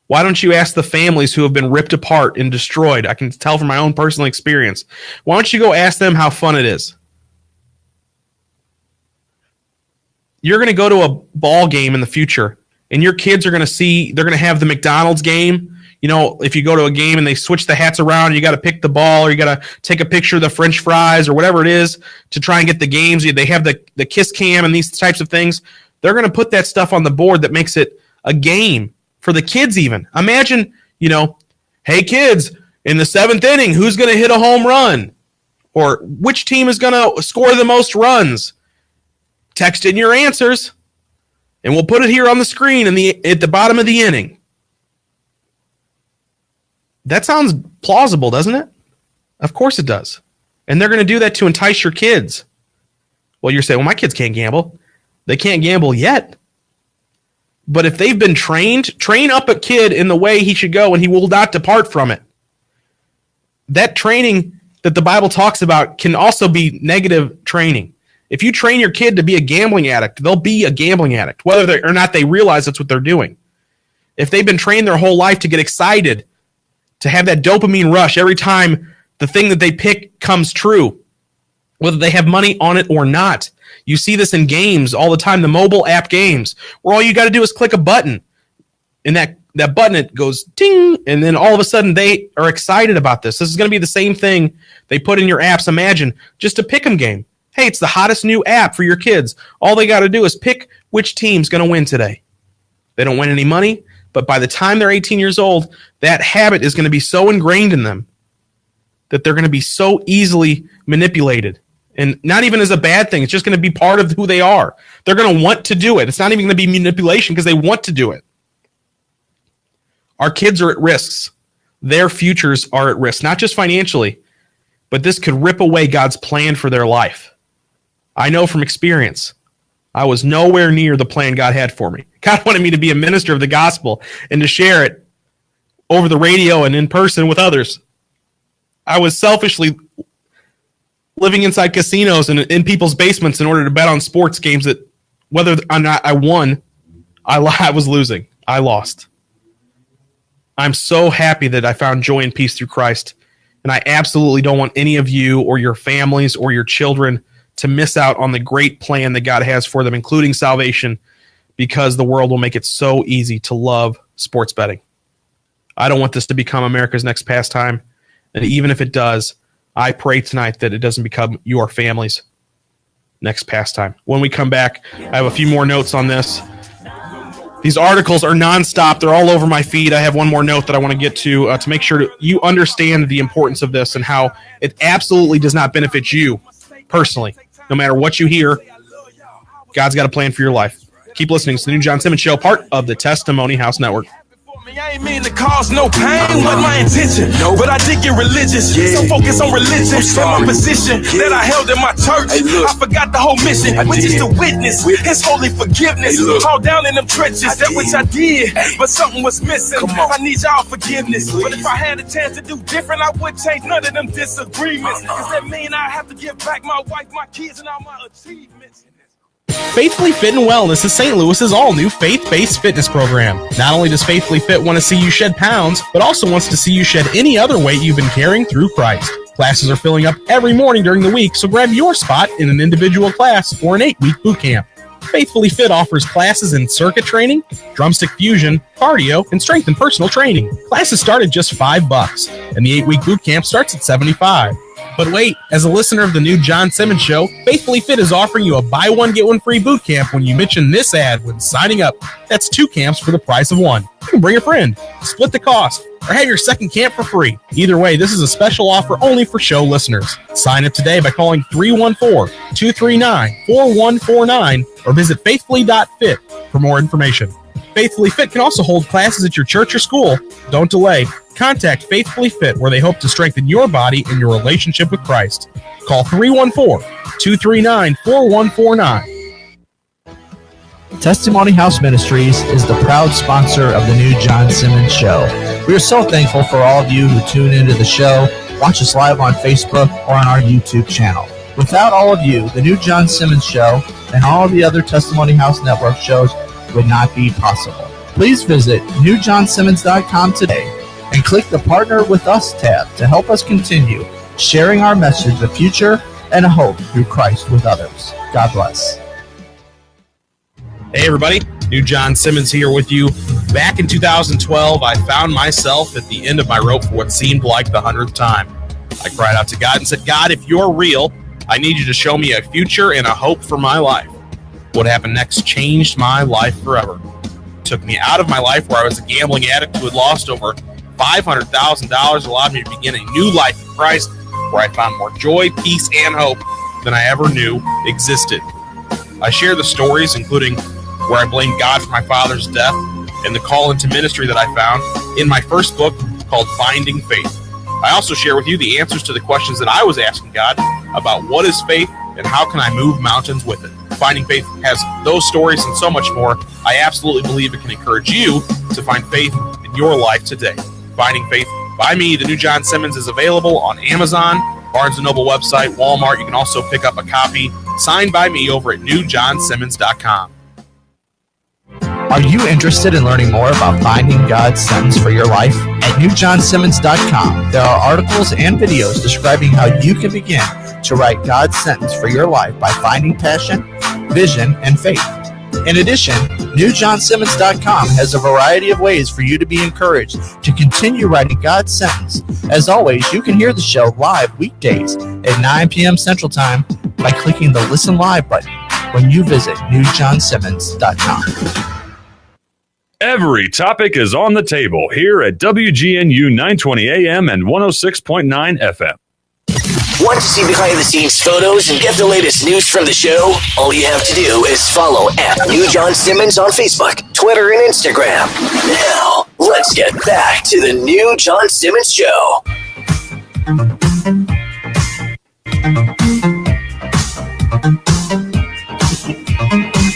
Why don't you ask the families who have been ripped apart and destroyed? I can tell from my own personal experience. Why don't you go ask them how fun it is? You're going to go to a ball game in the future, and your kids are going to see, they're going to have the McDonald's game, if you go to a game and they switch the hats around, you got to pick the ball, or you got to take a picture of the French fries or whatever it is to try and get the games. They have the kiss cam and these types of things. They're going to put that stuff on the board that makes it a game for the kids even. Imagine, hey, kids, in the 7th inning, who's going to hit a home run? Or which team is going to score the most runs? Text in your answers, and we'll put it here on the screen at the bottom of the inning. That sounds plausible, doesn't it? Of course it does. And they're going to do that to entice your kids. Well, you're saying, well, my kids can't gamble. They can't gamble yet. But if they've been trained, train up a kid in the way he should go, and he will not depart from it. That training that the Bible talks about can also be negative training. If you train your kid to be a gambling addict, they'll be a gambling addict, whether or not they realize that's what they're doing. If they've been trained their whole life to get excited, to have that dopamine rush every time the thing that they pick comes true, whether they have money on it or not. You see this in games all the time, the mobile app games, where all you got to do is click a button, and that button, it goes ting, and then all of a sudden they are excited about this. This is going to be the same thing they put in your apps. Imagine just a pick 'em game. Hey, it's the hottest new app for your kids. All they got to do is pick which team's going to win today. They don't win any money, but by the time they're 18 years old, that habit is going to be so ingrained in them that they're going to be so easily manipulated. And not even as a bad thing. It's just going to be part of who they are. They're going to want to do it. It's not even going to be manipulation because they want to do it. Our kids are at risks. Their futures are at risk, not just financially, but this could rip away God's plan for their life. I know from experience, I was nowhere near the plan God had for me. God wanted me to be a minister of the gospel and to share it over the radio and in person with others. I was selfishly living inside casinos and in people's basements in order to bet on sports games that whether or not I won, I was losing. I lost. I'm so happy that I found joy and peace through Christ, and I absolutely don't want any of you or your families or your children to miss out on the great plan that God has for them, including salvation, because the world will make it so easy to love sports betting. I don't want this to become America's next pastime, and even if it does, I pray tonight that it doesn't become your family's next pastime. When we come back, I have a few more notes on this. These articles are nonstop. They're all over my feed. I have one more note that I want to get to make sure you understand the importance of this and how it absolutely does not benefit you personally. No matter what you hear, God's got a plan for your life. Keep listening to the New John Simmons Show, part of the Testimony House Network. I ain't mean to cause no pain, wasn't my intention. But I did get religious, so focus on religion and my position that I held in my church. I forgot the whole mission, which is to witness His holy forgiveness. All down in them trenches, that which I did, but something was missing. I need y'all forgiveness, but if I had a chance to do different, I would change none of them disagreements. Does that mean I have to give back my wife, my kids, and all my achievements? Faithfully Fit and Wellness is St. Louis's all-new faith-based fitness program. Not only does Faithfully Fit want to see you shed pounds, but also wants to see you shed any other weight you've been carrying through Christ. Classes are filling up every morning during the week, so grab your spot in an individual class or an 8-week boot camp. Faithfully Fit offers classes in circuit training, drumstick fusion, cardio, and strength and personal training. Classes start at just $5, and the 8-week boot camp starts at $75. But wait, as a listener of the New John Simmons Show, Faithfully Fit is offering you a buy one, get one free boot camp when you mention this ad when signing up. That's 2 camps for the price of 1. You can bring a friend, split the cost, or have your second camp for free. Either way, this is a special offer only for show listeners. Sign up today by calling 314-239-4149 or visit faithfully.fit for more information. Faithfully Fit can also hold classes at your church or school. Don't delay. Contact Faithfully Fit, where they hope to strengthen your body and your relationship with Christ. Call 314-239-4149. Testimony House Ministries is the proud sponsor of the New John Simmons Show. We are so thankful for all of you who tune into the show, watch us live on Facebook or on our YouTube channel. Without all of you, the New John Simmons Show and all of the other Testimony House Network shows would not be possible. Please visit newjohnsimmons.com today and click the Partner with Us tab to help us continue sharing our message of future and a hope through Christ with others. God bless. Hey everybody, New John Simmons here with you Back in 2012, I found myself at the end of my rope for what seemed like the 100th time. I cried out to God and said, God, if you're real, I need you to show me a future and a hope for my life. What happened next changed my life forever. It took me out of my life where I was a gambling addict who had lost over $500,000, allowed me to begin a new life in Christ, where I found more joy, peace, and hope than I ever knew existed. I share the stories, including where I blamed God for my father's death and the call into ministry that I found in my first book called Finding Faith. I also share with you the answers to the questions that I was asking God about what is faith and how can I move mountains with it. Finding Faith has those stories and so much more. I absolutely believe it can encourage you to find faith in your life today. Finding Faith by me, the new John Simmons, is available on Amazon, Barnes & Noble website, Walmart. You can also pick up a copy signed by me over at newjohnsimmons.com. Are you interested in learning more about finding God's sentence for your life? At newjohnsimmons.com, there are articles and videos describing how you can begin to write God's sentence for your life by finding passion, vision, and faith. In addition, newjohnsimmons.com has a variety of ways for you to be encouraged to continue writing God's sentence. As always, you can hear the show live weekdays at 9 p.m. Central Time by clicking the Listen Live button when you visit newjohnsimmons.com. Every topic is on the table here at WGNU 920 AM and 106.9 FM. Want to see behind-the-scenes photos and get the latest news from the show? All you have to do is follow at New John Simmons on Facebook, Twitter, and Instagram. Now, let's get back to the New John Simmons Show.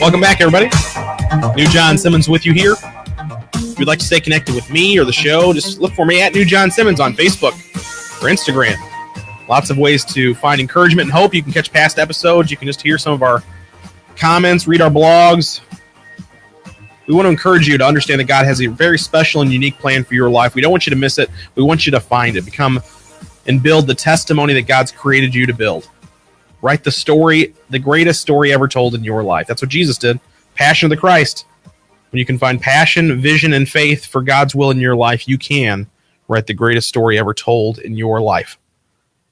Welcome back, everybody. New John Simmons with you here. If you'd like to stay connected with me or the show, just look for me at New John Simmons on Facebook or Instagram. Lots of ways to find encouragement and hope. You can catch past episodes. You can just hear some of our comments, read our blogs. We want to encourage you to understand that God has a very special and unique plan for your life. We don't want you to miss it. We want you to find it. Become and build the testimony that God's created you to build. Write the story, the greatest story ever told in your life. That's what Jesus did. Passion of the Christ. When you can find passion, vision, and faith for God's will in your life, you can write the greatest story ever told in your life.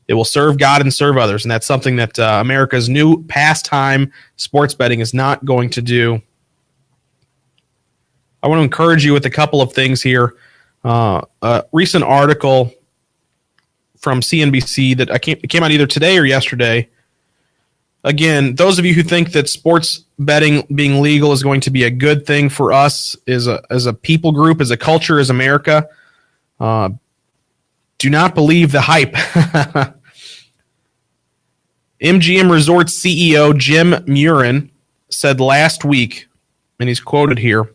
It will serve God and serve others, and that's something that America's new pastime, sports betting, is not going to do. I want to encourage you with a couple of things here. A recent article from CNBC that it came out either today or yesterday. Again, those of you who think that sports betting being legal is going to be a good thing for us as a people group, as a culture, as America, do not believe the hype. MGM Resorts CEO Jim Murin said last week, and he's quoted here,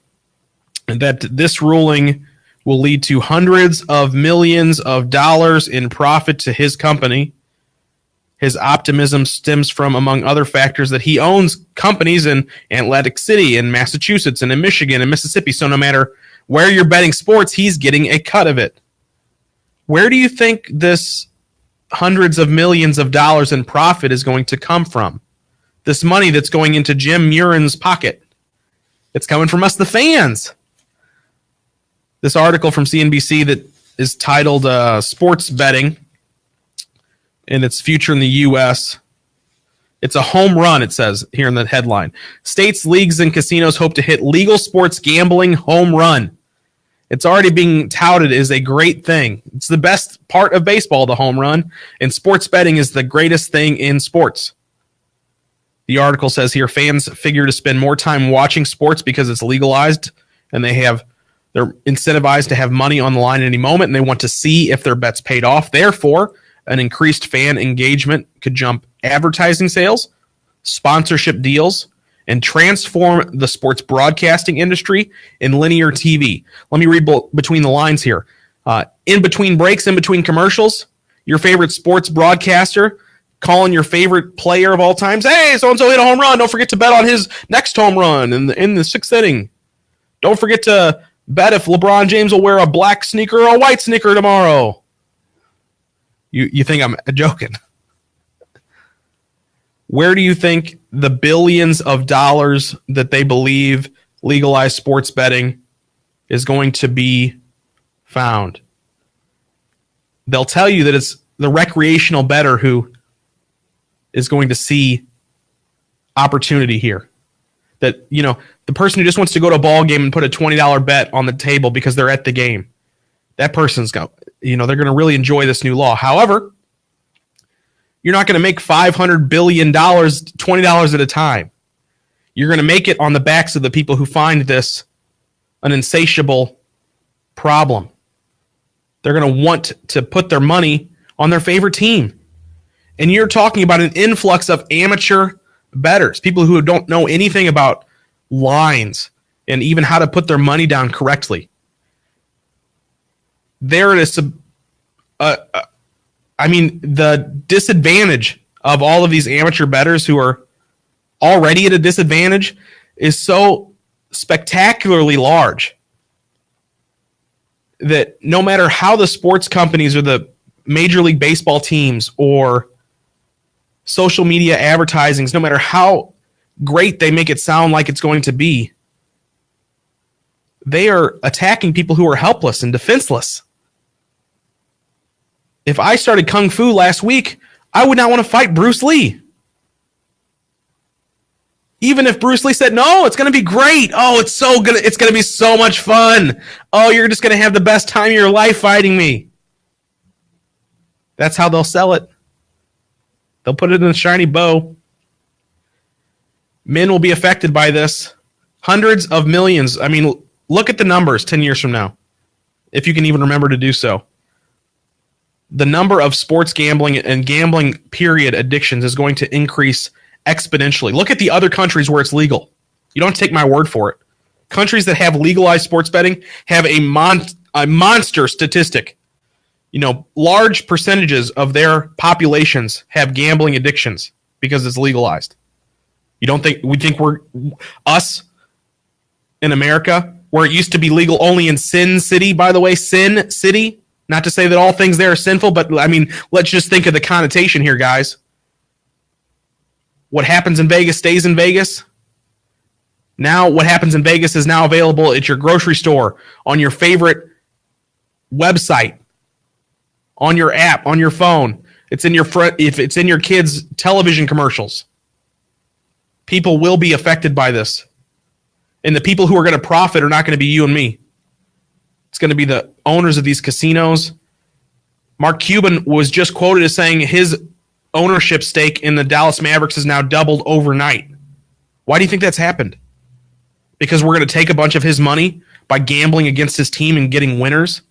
that this ruling will lead to hundreds of millions of dollars in profit to his company. His optimism stems from, among other factors, that he owns companies in Atlantic City, in Massachusetts, and in Michigan, and Mississippi. So no matter where you're betting sports, he's getting a cut of it. Where do you think this hundreds of millions of dollars in profit is going to come from? This money that's going into Jim Murin's pocket. It's coming from us, the fans. This article from CNBC that is titled Sports Betting and its future in the U.S. It's a home run, it says here in the headline. States, leagues, and casinos hope to hit legal sports gambling home run. It's already being touted as a great thing. It's the best part of baseball, the home run, and sports betting is the greatest thing in sports. The article says here, fans figure to spend more time watching sports because it's legalized, and they're incentivized to have money on the line at any moment, and they want to see if their bet's paid off. Therefore, an increased fan engagement could jump advertising sales, sponsorship deals, and transform the sports broadcasting industry in linear TV. Let me read between the lines here. In between breaks, in between commercials, your favorite sports broadcaster calling your favorite player of all times, hey, so-and-so hit a home run. Don't forget to bet on his next home run in the sixth inning. Don't forget to bet if LeBron James will wear a black sneaker or a white sneaker tomorrow. You think I'm joking? Where do you think the billions of dollars that they believe legalized sports betting is going to be found. They'll tell you that it's the recreational bettor who is going to see opportunity here. That, the person who just wants to go to a ball game and put a $20 bet on the table because they're at the game. That person's they're going to really enjoy this new law. However, you're not going to make $500 billion, $20 at a time. You're going to make it on the backs of the people who find this an insatiable problem. They're going to want to put their money on their favorite team. And you're talking about an influx of amateur bettors, people who don't know anything about lines and even how to put their money down correctly. There is the disadvantage of all of these amateur bettors who are already at a disadvantage is so spectacularly large that no matter how the sports companies or the Major League Baseball teams or social media advertisings, no matter how great they make it sound like it's going to be, they are attacking people who are helpless and defenseless. If I started Kung Fu last week, I would not want to fight Bruce Lee. Even if Bruce Lee said, no, it's going to be great. Oh, it's going to be so much fun. Oh, you're just going to have the best time of your life fighting me. That's how they'll sell it. They'll put it in a shiny bow. Men will be affected by this. Hundreds of millions. I mean, look at the numbers 10 years from now, if you can even remember to do so. The number of sports gambling and gambling period addictions is going to increase exponentially. Look at the other countries where it's legal. You don't take my word for it. Countries that have legalized sports betting have a monster statistic. Large percentages of their populations have gambling addictions because it's legalized. You don't think we think we're us in America, where it used to be legal only in Sin City, by the way, Sin City? Not to say that all things there are sinful, but I mean, let's just think of the connotation here, guys. What happens in Vegas stays in Vegas. Now what happens in Vegas is now available at your grocery store, on your favorite website, on your app, on your phone. It's in if it's in your kids' television commercials. People will be affected by this. And the people who are going to profit are not going to be you and me. It's going to be the owners of these casinos. Mark Cuban was just quoted as saying his ownership stake in the Dallas Mavericks has now doubled overnight. Why do you think that's happened? Because we're going to take a bunch of his money by gambling against his team and getting winners?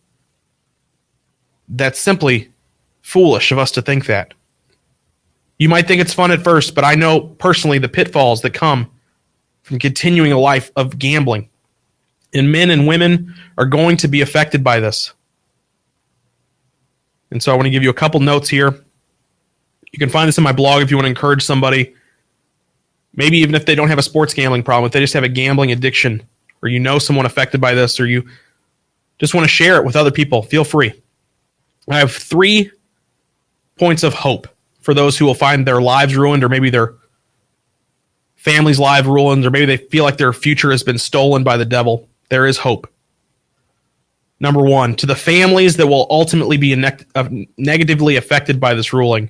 That's simply foolish of us to think that. You might think it's fun at first, but I know personally the pitfalls that come from continuing a life of gambling. And men and women are going to be affected by this. And so I want to give you a couple notes here. You can find this in my blog if you want to encourage somebody. Maybe even if they don't have a sports gambling problem, if they just have a gambling addiction, or you know someone affected by this, or you just want to share it with other people, feel free. I have 3 points of hope for those who will find their lives ruined, or maybe their family's life ruined, or maybe they feel like their future has been stolen by the devil. There is hope. Number 1, to the families that will ultimately be negatively affected by this ruling,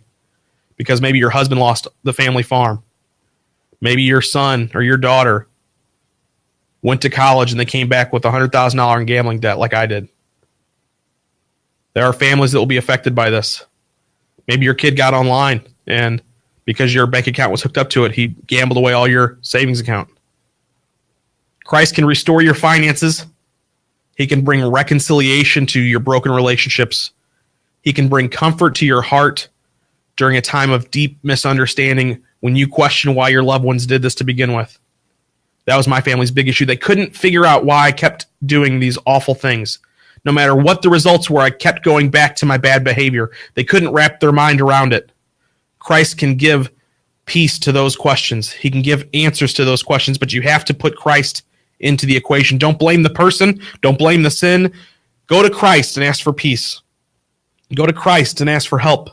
because maybe your husband lost the family farm. Maybe your son or your daughter went to college and they came back with $100,000 in gambling debt like I did. There are families that will be affected by this. Maybe your kid got online and because your bank account was hooked up to it, he gambled away all your savings account. Christ can restore your finances. He can bring reconciliation to your broken relationships. He can bring comfort to your heart during a time of deep misunderstanding when you question why your loved ones did this to begin with. That was my family's big issue. They couldn't figure out why I kept doing these awful things. No matter what the results were, I kept going back to my bad behavior. They couldn't wrap their mind around it. Christ can give peace to those questions. He can give answers to those questions, but you have to put Christ into the equation. Don't blame the person. Don't blame the sin. Go to Christ and ask for peace. Go to Christ and ask for help.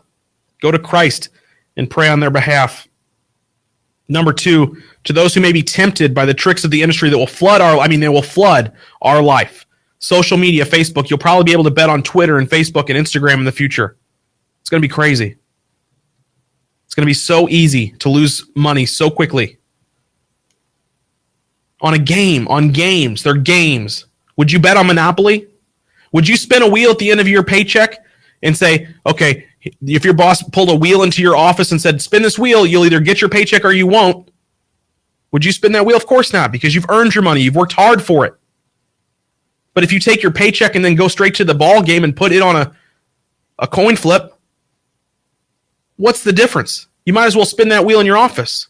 Go to Christ and pray on their behalf. Number 2, to those who may be tempted by the tricks of the industry that will flood our life. social media, Facebook. You'll probably be able to bet on Twitter and Facebook and Instagram in the future. It's going to be crazy. It's going to be so easy to lose money so quickly. On a game, on games. They're games. Would you bet on Monopoly? Would you spin a wheel at the end of your paycheck and say, okay, if your boss pulled a wheel into your office and said, spin this wheel, you'll either get your paycheck or you won't. Would you spin that wheel? Of course not, because you've earned your money. You've worked hard for it. But if you take your paycheck and then go straight to the ball game and put it on a coin flip, what's the difference? You might as well spin that wheel in your office.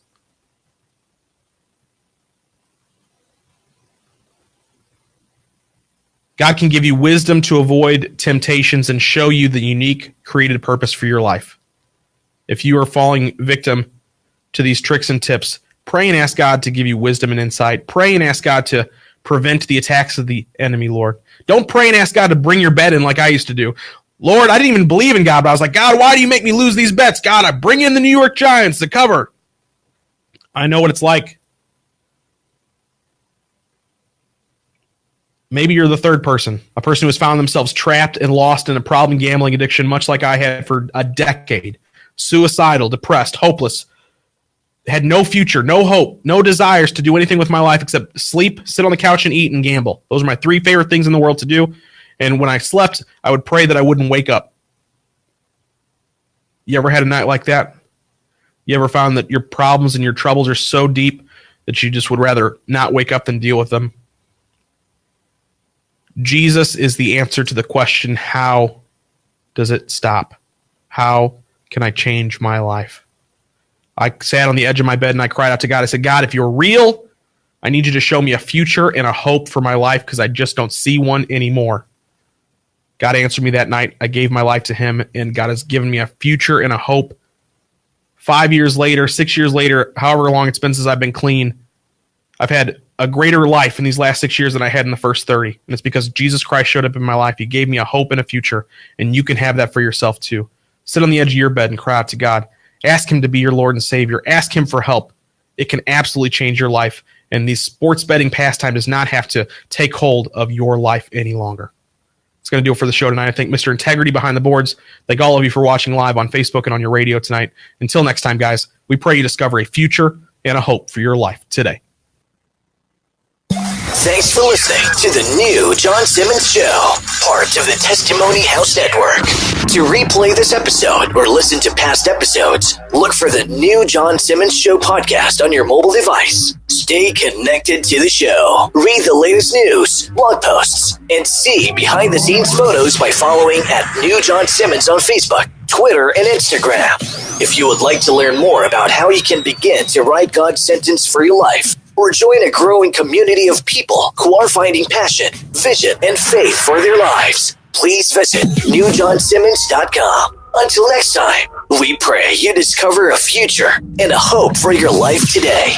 God can give you wisdom to avoid temptations and show you the unique created purpose for your life. If you are falling victim to these tricks and tips, pray and ask God to give you wisdom and insight. Pray and ask God to prevent the attacks of the enemy, Lord. Don't pray and ask God to bring your bet in like I used to do. Lord, I didn't even believe in God, but I was like, God, why do you make me lose these bets? God, I bring in the New York Giants to cover. I know what it's like. Maybe you're the third person, a person who has found themselves trapped and lost in a problem gambling addiction, much like I had for a decade. Suicidal, depressed, hopeless, had no future, no hope, no desires to do anything with my life except sleep, sit on the couch, and eat and gamble. Those are my three favorite things in the world to do. And when I slept, I would pray that I wouldn't wake up. You ever had a night like that? You ever found that your problems and your troubles are so deep that you just would rather not wake up than deal with them? Jesus is the answer to the question, how does it stop? How can I change my life? I sat on the edge of my bed and I cried out to God. I said, God, if you're real, I need you to show me a future and a hope for my life because I just don't see one anymore. God answered me that night. I gave my life to him, and God has given me a future and a hope. 5 years later, 6 years later, however long it's been since I've been clean, I've had a greater life in these last 6 years than I had in the first 30. And it's because Jesus Christ showed up in my life. He gave me a hope and a future, and you can have that for yourself too. Sit on the edge of your bed and cry out to God. Ask him to be your Lord and Savior. Ask him for help. It can absolutely change your life, and the sports betting pastime does not have to take hold of your life any longer. It's going to do it for the show tonight. I thank Mr. Integrity behind the boards. Thank all of you for watching live on Facebook and on your radio tonight. Until next time, guys, we pray you discover a future and a hope for your life today. Thanks for listening to the new John Simmons Show, part of the Testimony House Network. To replay this episode or listen to past episodes, look for the new John Simmons Show podcast on your mobile device. Stay connected to the show. Read the latest news, blog posts, and see behind-the-scenes photos by following @New John Simmons on Facebook, Twitter, and Instagram. If you would like to learn more about how you can begin to write God's sentence for your life, or join a growing community of people who are finding passion, vision, and faith for their lives, please visit newjohnsimmons.com. Until next time, we pray you discover a future and a hope for your life today.